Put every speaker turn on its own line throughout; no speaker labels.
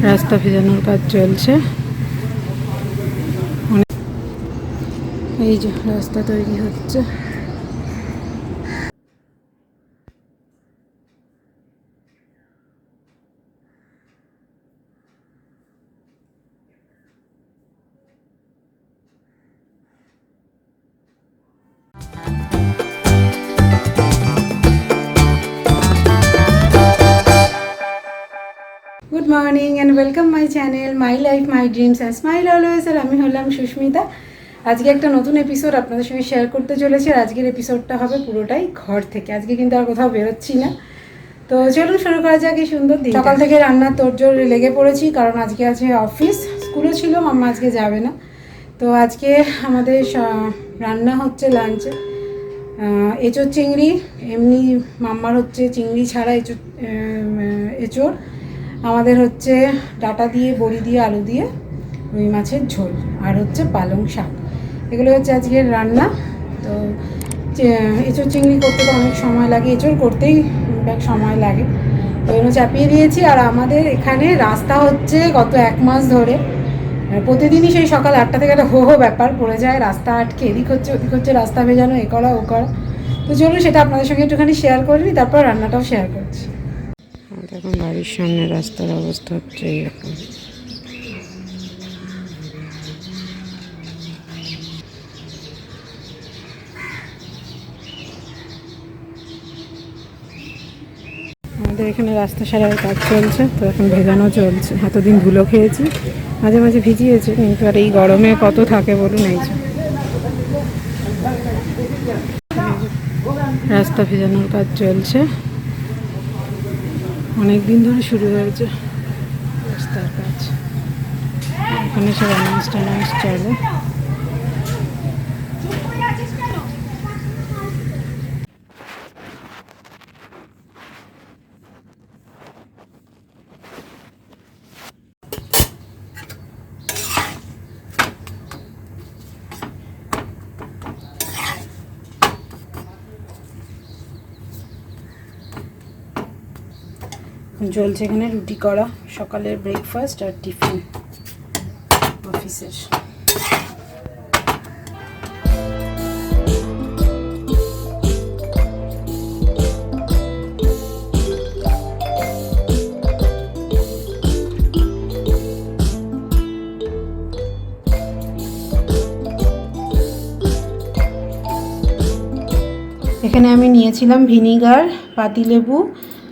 রাস্তা ভেজানোর কাজ চলছে। এই যে রাস্তা তৈরি হচ্ছে। Good morning and welcome my channel my life my dreams and smile always. আর আমি হলাম সুস্মিতা। আজকে একটা নতুন এপিসোড আপনাদের সঙ্গে শেয়ার করতে চলেছি। আর আজকের এপিসোডটা হবে পুরোটাই ঘর থেকে। আজকে কিন্তু আর কোথাও বেরোচ্ছি না। তো চলুন শুরু করা যাক এই সুন্দর দিন। সকাল থেকে রান্নার তোড়জোড় লেগে পড়েছি, কারণ আজকে আছে অফিস। স্কুলও ছিল, মাম্মা আজকে যাবে না। তো আজকে আমাদের রান্না হচ্ছে লাঞ্চে এঁচোড় চিংড়ি। এমনি মাম্মার হচ্ছে চিংড়ি ছাড়া এঁচোড়। আমাদের হচ্ছে ডাঁটা দিয়ে, বড়ি দিয়ে, আলু দিয়ে রুই মাছের ঝোল, আর হচ্ছে পালং শাক। এগুলো হচ্ছে আজকের রান্না। তো এঁচোড় চিংড়ি করতে তো অনেক সময় লাগে, এঁচোড় করতেই বেশ সময় লাগে, তো এগুলো চাপিয়ে দিয়েছি। আর আমাদের এখানে রাস্তা হচ্ছে গত 1 মাস ধরে প্রতিদিনই সেই সকাল 8টা থেকে একটা হো হো ব্যাপার পড়ে যায়। রাস্তা আটকে, এদিক হচ্ছে ওদিক হচ্ছে, রাস্তা ভেজানো, এ করা ও করা। তো চলুন সেটা আপনাদের সঙ্গে একটুখানি শেয়ার করিনি, তারপর রান্নাটাও শেয়ার করছি। এখন বাড়ির সামনে রাস্তার অবস্থা হচ্ছে এইরকম। আমাদের এখানে রাস্তা সারার কাজ চলছে, তো এখন ভেজানো চলছে। এতদিন ধুলো খেয়েছি, মাঝে মাঝে ভিজিয়েছে, কিন্তু আর এই গরমে কত থাকে বলুন। এই যে রাস্তা ভেজানোর কাজ চলছে, অনেক দিন ধরে শুরু হয়েছে রাস্তার কাজ। এখানে সব অ্যানাউন্স ট্যানাউন্স চলে। চলছে এখানে রুটি করা, সকালের ব্রেকফাস্ট আর টিফিন অফিসের। এখানে আমি নিয়েছিলাম ভিনিগার, পাতিলেবু,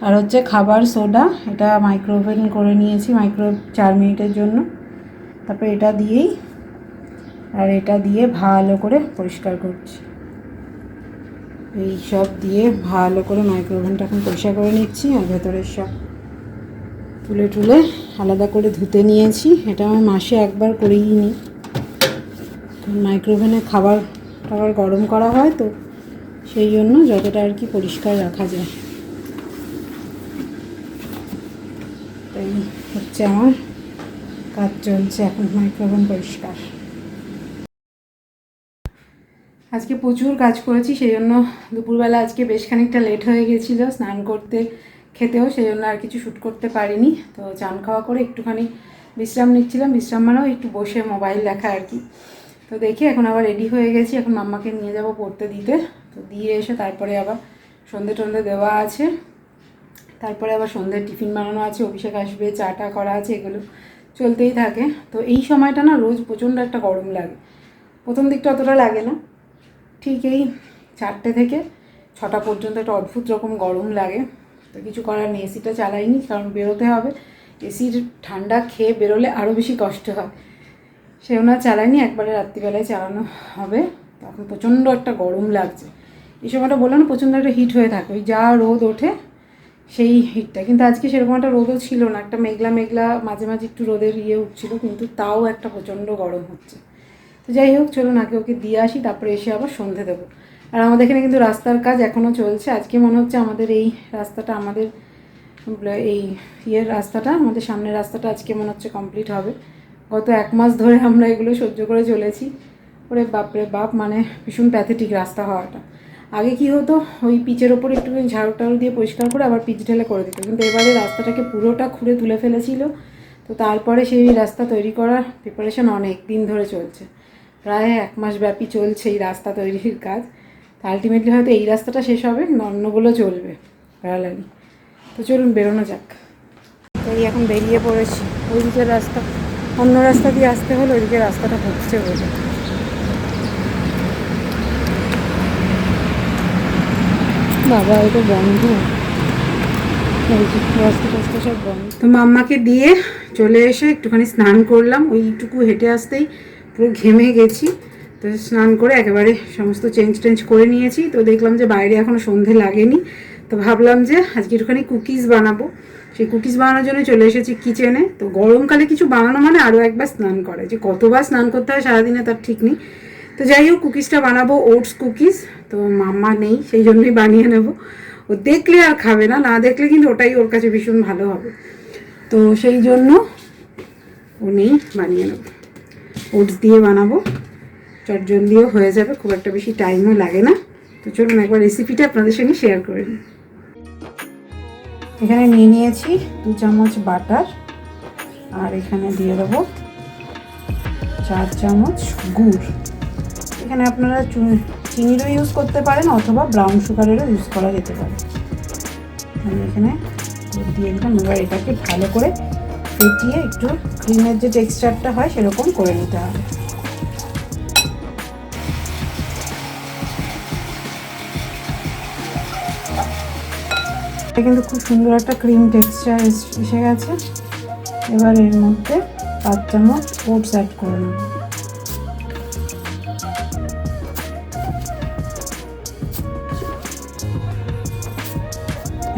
আর হচ্ছে খাবার সোডা। এটা মাইক্রোওভেন করে নিয়েছি, মাইক্রো 4 মিনিটের জন্য। তারপর এটা দিয়েই আর এটা দিয়ে ভালো করে পরিষ্কার করছি। এই সব দিয়ে ভালো করে মাইক্রোওভেনটা এখন পরিষ্কার করে নিচ্ছি। আর ভেতরের সব তুলে টুলে আলাদা করে ধুতে নিয়েছি। এটা আমি মাসে একবার করেই নিই, মাইক্রোওভেনে খাবার টাবার গরম করা হয়, তো সেই জন্য যতটা আর কি পরিষ্কার রাখা যায়। তাই হচ্ছে আমার কাজ চলছে এখন, মাইক্রোওভেন পরিষ্কার। আজকে প্রচুর কাজ করেছি, সেই জন্য দুপুরবেলা আজকে বেশ খানিকটা লেট হয়ে গেছিলো স্নান করতে, খেতেও, সেই জন্য আর কিছু শ্যুট করতে পারিনি। তো চান খাওয়া করে একটুখানি বিশ্রাম নিচ্ছিলাম। বিশ্রাম মানেও একটু বসে মোবাইল দেখা আর কি। তো দেখি এখন আবার রেডি হয়ে গেছি, এখন মাম্মাকে নিয়ে যাব পড়তে দিতে। তো দিয়ে এসে তারপরে আবার সন্ধে টন্ধে দেওয়া আছে, তারপরে আবার সন্ধ্যের টিফিন বানানো আছে, অভিষেক আসবে, চাটা করা আছে, এগুলো চলতেই থাকে। তো এই সময়টা না রোজ প্রচণ্ড একটা গরম লাগে। প্রথম দিকটা অতটা লাগে না, ঠিক এই 4টে থেকে 6টা পর্যন্ত একটা অদ্ভুত রকম গরম লাগে। তো কিছু করার নেই, এসিটা চালাইনি, কারণ বেরোতে হবে। এসির ঠান্ডা খেয়ে বেরোলে আরও বেশি কষ্ট হয়, সেও না চালাইনি, একবারে রাত্রিবেলায় চালানো হবে। তখন প্রচণ্ড একটা গরম লাগছে। এই সময়টা বললাম না, প্রচণ্ড একটা হিট হয়ে থাকে, ওই যা রোদ ওঠে সেই হিটটা। কিন্তু আজকে সেরকম একটা রোদও ছিল না, একটা মেঘলা মেঘলা, মাঝে মাঝে একটু রোদের উঠছিল, কিন্তু তাও একটা প্রচণ্ড গরম হচ্ছে। তো যাই হোক, চলুন আগে ওকে দিয়ে আসি, তারপরে এসে আবার সন্ধে দেবো। আর আমাদের এখানে কিন্তু রাস্তার কাজ এখনও চলছে। আজকে মনে হচ্ছে আমাদের এই রাস্তাটা, আমাদের এই রাস্তাটা, আমাদের সামনের রাস্তাটা আজকে মনে হচ্ছে কমপ্লিট হবে। গত 1 মাস ধরে আমরা এগুলো সহ্য করে চলেছি। ওরে বাপরে বাপ, মানে ভীষণ প্যাথেটিক রাস্তা হওয়াটা। আগে কি হতো, ওই পিচের ওপর একটুখানি ঝাড়ু টাড়ু দিয়ে পরিষ্কার করে আবার পিচ ঢেলে করে দিত, কিন্তু এবারে রাস্তাটাকে পুরোটা খুঁড়ে তুলে ফেলেছিল। তো তারপরে সেই রাস্তা তৈরি করার প্রিপারেশন অনেক দিন ধরে চলছে, প্রায় 1 মাস ব্যাপী চলছে এই রাস্তা তৈরির কাজ। তা আলটিমেটলি হয়তো এই রাস্তাটা শেষ হবে, অন্যগুলো চলবে প্যারালালি। তো চলুন বেরোনো যাক। এই এখন বেরিয়ে পড়েছি, ওইদিকের রাস্তা, অন্য রাস্তা দিয়ে আসতে হলে ওইদিকে রাস্তাটা হচ্ছে বলে। বাবা এটা বন্ধ, রাস্তা টাস্তা সব বন্ধ। তো মাম্মাকে দিয়ে চলে এসে একটুখানি স্নান করলাম, ওইটুকু হেঁটে আসতেই পুরো ঘেমে গেছি। তো স্নান করে একেবারে সমস্ত চেঞ্জ টেঞ্জ করে নিয়েছি। তো দেখলাম যে বাইরে এখনও সন্ধে লাগেনি, তো ভাবলাম যে আজকে একটুখানি কুকিজ বানাবো। সেই কুকিজ বানানোর জন্য চলে এসেছি কিচেনে। তো গরমকালে কিছু বানানো মানে আরও একবার স্নান করে, যে কতবার স্নান করতে হয় সারাদিনে তার ঠিক নেই। তো যাই হোক, কুকিজটা বানাবো ওটস কুকিজ। তো মাম্মা নেই, সেই জন্যই বানিয়ে নেব। ও দেখলে আর খাবে না, না দেখলে কিন্তু ওটাই ওর কাছে ভীষণ ভালো হবে। তো সেই জন্য ও নেই, বানিয়ে নেব। ওটস দিয়ে বানাবো, চটজলদিও হয়ে যাবে, খুব একটা বেশি টাইমও লাগে না। তো চলুন একবার রেসিপিটা আপনাদের সঙ্গে শেয়ার করে নিই। এখানে নিয়ে নিয়েছি 2 চামচ বাটার, আর এখানে দিয়ে দেবো 4 চামচ গুড়। এখানে আপনারা চিনিরও ইউজ করতে পারেন অথবা ব্রাউন সুগারেরও ইউজ করা যেতে পারে। আমি এখানে গুড় দিয়ে দিলাম। এবার এটাকে ভালো করে ফেটিয়ে একটু ক্রিমের যে টেক্সচারটা হয় সেরকম করে নিতে হবে। এটা কিন্তু খুব সুন্দর একটা ক্রিম টেক্সচার এসে গেছে। এবার এর মধ্যে 5 চামচ ওটস অ্যাড করে নেব।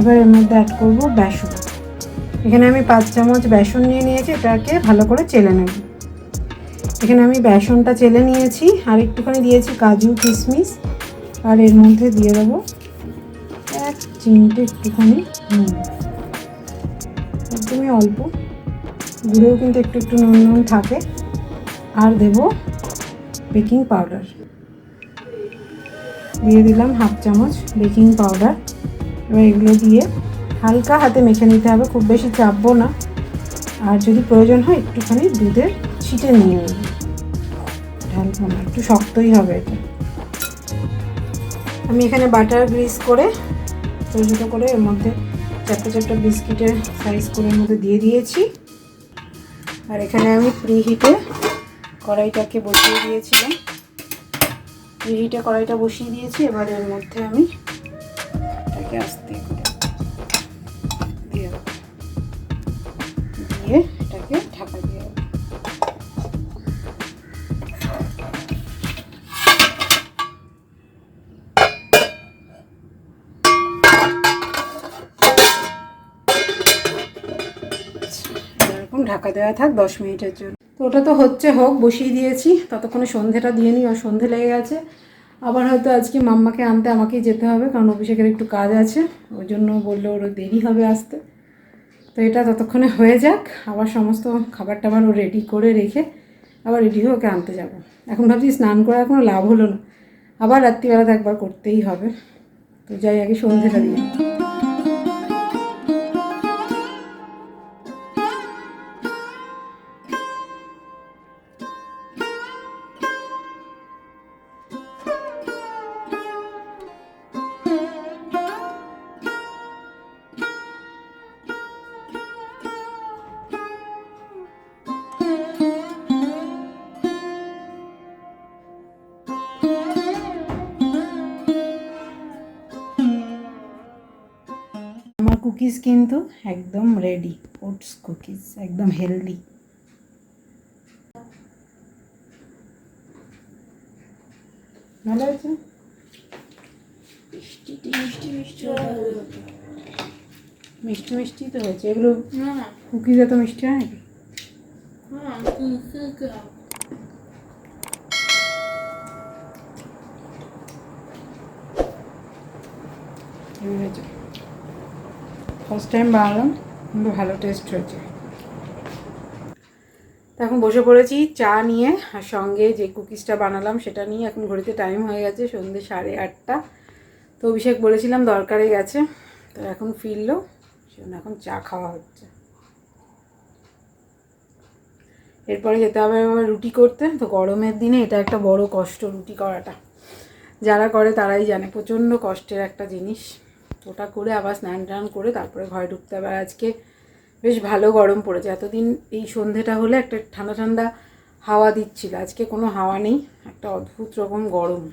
এবার এর মধ্যে অ্যাড করব বেসন। এখানে আমি 5 চামচ বেসন নিয়ে নিয়েছি, এটাকে ভালো করে চেলে নেব। এখানে আমি বেসনটা চেলে নিয়েছি, আর একটুখানি দিয়েছি কাজু কিশমিশ, আর এর মধ্যে দিয়ে দেবো 1 চিমটে একটুখানি নুন, একদমই অল্প, গুঁড়োও কিন্তু একটু একটু নুন নুন থাকে। আর দেব বেকিং পাউডার, দিয়ে দিলাম 1/2 চামচ বেকিং পাউডার। এবার এগুলো দিয়ে হালকা হাতে মেখে নিতে হবে, খুব বেশি চাপবো না। আর যদি প্রয়োজন হয় একটুখানি দুধের ছিটে নিয়ে নেব, ঢালবো না, একটু শক্তই হবে এটা। আমি এখানে বাটার গ্রিস করে ছোটো ছোটো করে এর মধ্যে 4টা 4টা বিস্কিটের সাইজ করে এর মধ্যে দিয়ে দিয়েছি। আর এখানে আমি প্রিহিটে কড়াইটাকে বসিয়ে দিয়েছিলাম, প্রিহিটে কড়াইটা বসিয়ে দিয়েছি। এবার এর মধ্যে আমি এটাকে আস্তে করে দিয়ে এটাকে ঢাকা দিয়ে দেবো। এরকম ঢাকা দেওয়া থাক 10 মিনিটের জন্য। তো ওটা তো হচ্ছে, হোক, বসিয়ে দিয়েছি। ততক্ষণে সন্ধেটা দিয়ে নিই, আর সন্ধে লেগে গেছে। আবার হয়তো আজকে মাম্মাকে আনতে আমাকেই যেতে হবে, কারণ অভিষেকের একটু কাজ আছে, ওই জন্য বললো ওর দেরি হবে আসতে। তো এটা ততক্ষণে হয়ে যাক, আবার সমস্ত খাবার টাবার ও রেডি করে রেখে আবার রেডি হয়ে ওকে আনতে যাব। এখন ভাবছি স্নান করার কোনো লাভ হলো না, আবার রাত্রিবেলাতে একবার করতেই হবে। তো যাই আগে সন্ধেটা দিয়ে। আমার কুকিজ কিন্তু একদম রেডি, ওটস কুকিজ, একদম হেলদি। ভালো হয়েছে, মিষ্টি মিষ্টি মিষ্টি মিষ্টি মিষ্টি তো হয়েছে। এগুলো কুকিজ এত মিষ্টি হয় নাকি? ফার্স্ট টাইম বানালাম, কিন্তু ভালো টেস্ট হয়েছে। তো এখন বসে পড়েছি চা নিয়ে, আর সঙ্গে যে কুকিজটা বানালাম সেটা নিয়ে। এখন ঘড়িতে টাইম হয়ে গেছে সন্ধ্যে 8:30। তো অভিষেক বলেছিলাম দরকারে গেছে, তো এখন ফিরলো, সেজন্য এখন চা খাওয়া হচ্ছে। এরপরে যেতে হবে আবার রুটি করতে। তো গরমের দিনে এটা একটা বড় কষ্ট, রুটি করাটা। যারা করে তারাই জানে, প্রচণ্ড কষ্টের একটা জিনিস। ওটা করে আবার স্নান টান করে তারপরে ঘরে ঢুকতে হবে। আর আজকে বেশ ভালো গরম পড়েছে। এতদিন এই সন্ধেটা হলে একটা ঠান্ডা ঠান্ডা হাওয়া দিচ্ছিল, আজকে কোনো হাওয়া নেই, একটা অদ্ভুত রকম গরম।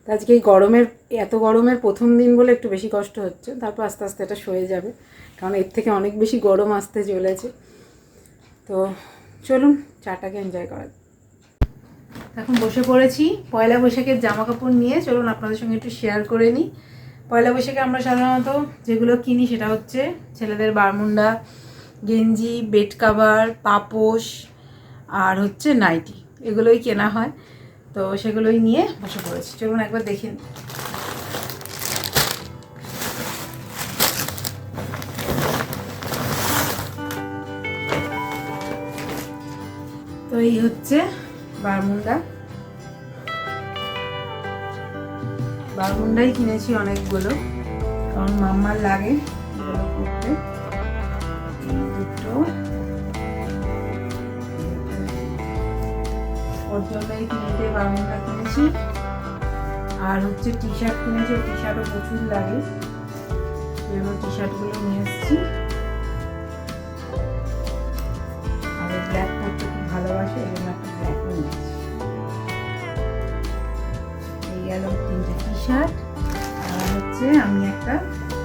তো আজকে এই এত গরমের প্রথম দিন বলে একটু বেশি কষ্ট হচ্ছে, তারপর আস্তে আস্তে এটা সয়ে যাবে, কারণ এর থেকে অনেক বেশি গরম আসতে চলেছে। তো চলুন চাটাকে এনজয় করা। এখন বসে পড়েছি পয়লা বৈশাখের জামা কাপড় নিয়ে, চলুন আপনাদের সঙ্গে একটু শেয়ার করে নিই। পয়লা বৈশাখে আমরা সাধারণত যেগুলো কিনি সেটা হচ্ছে ছেলেদের বারমুন্ডা, গেঞ্জি, বেড কাভার, পাপোশ আর হচ্ছে নাইটি, এগুলোই কেনা হয়। তো সেগুলোই নিয়ে বসে পড়েছি, চলুন একবার দেখে নিই। তো এই হচ্ছে বারমুন্ডাই কিনেছি অনেকগুলো, কারণ মাম্মার লাগে এগুলো করতে। এই দুটো ওর জন্য এই 3টে বারমুন্ডা কিনেছি। আর হচ্ছে টি শার্ট কিনেছি, টি শার্টও প্রচুর লাগে, সেজন্য টি শার্টগুলো নিয়ে এসেছি। আর ব্ল্যাক পরতে খুব ভালোবাসে, এই জন্য একটা ব্ল্যাকও নিয়েছি। এই গেল 3টে টি শার্ট। আর হচ্ছে আমি একটা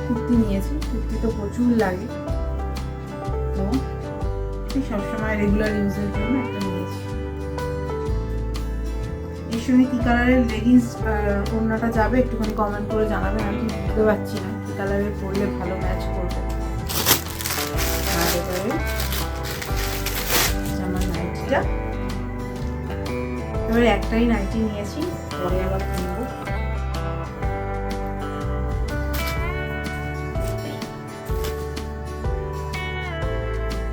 কুর্তি নিয়েছি, কুর্তি তো প্রচুর লাগে, তো সবসময় রেগুলার ইউজের জন্য একটা নিয়েছি। এর সঙ্গে কী কালারের লেগিংস ওড়নাটা যাবে একটুখানি কমেন্ট করে জানাবেন, আমি বুঝতে পারছি না কী কালারের পরলে ভালো ম্যাচ করবে। আর এবারে আমার নাইটিটা, এবারে একটাই নাইটি নিয়েছি, পরে আবার কিনবো।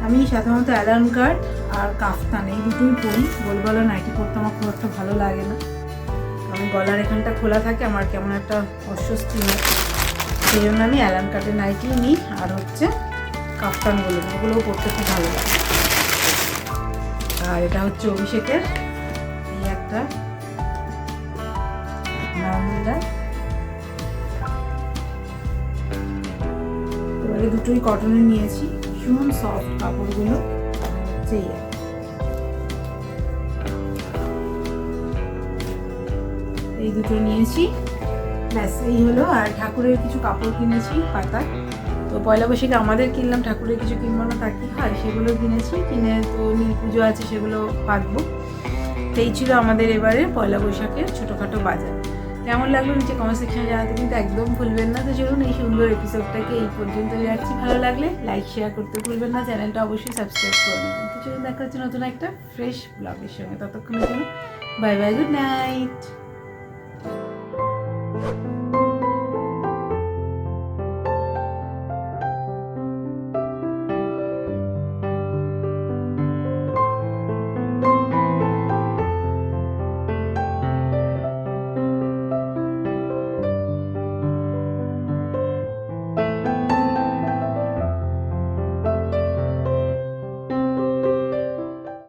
আমি সাধারণত অ্যালার্ম কার্ড আর কাফতান এই দুটোই পরি। গোলগলা নাইটি পরতে আমার খুব একটা ভালো লাগে না, কারণ গলার এখানটা খোলা থাকে, আমার কেমন একটা অস্বস্তি হয়। সেই জন্য আমি অ্যালার্ম কার্ডের নাইটি নিই, আর হচ্ছে কাফতানগুলো, ওগুলোও পরতে খুব ভালো লাগে। আর এটা হচ্ছে অভিষেকের এই একটা বারমুন্ডা। এবারে দুটোই কটনের নিয়েছি, ভীষণ সফট কাপড়গুলো। হচ্ছে এই দুটো নিয়েছি, ব্যাস এই হলো। আর ঠাকুরের কিছু কাপড় কিনেছি পাতা। তো পয়লা বৈশাখে আমাদের কিনলাম, ঠাকুরের কিছু কিনবো না তা কি হয়, সেগুলো কিনেছি। কিনে তো নীল পুজো আছে, সেগুলো পাতবো। এই ছিল আমাদের এবারে পয়লা বৈশাখের ছোটোখাটো বাজার। কেমন লাগলো নিচে কমেন্ট সেকশনে জানাতে কিন্তু একদম ভুলবেন না। তো চলুন এই সুন্দর এপিসোডটাকে এই পর্যন্ত যাচ্ছি। ভালো লাগলে লাইক শেয়ার করতে ভুলবেন না, চ্যানেলটা অবশ্যই সাবস্ক্রাইব করে নেবেন। তো চলুন দেখা হচ্ছে নতুন একটা ফ্রেশ ব্লগের সঙ্গে। ততক্ষণের জন্য বাই বাই, গুড নাইট।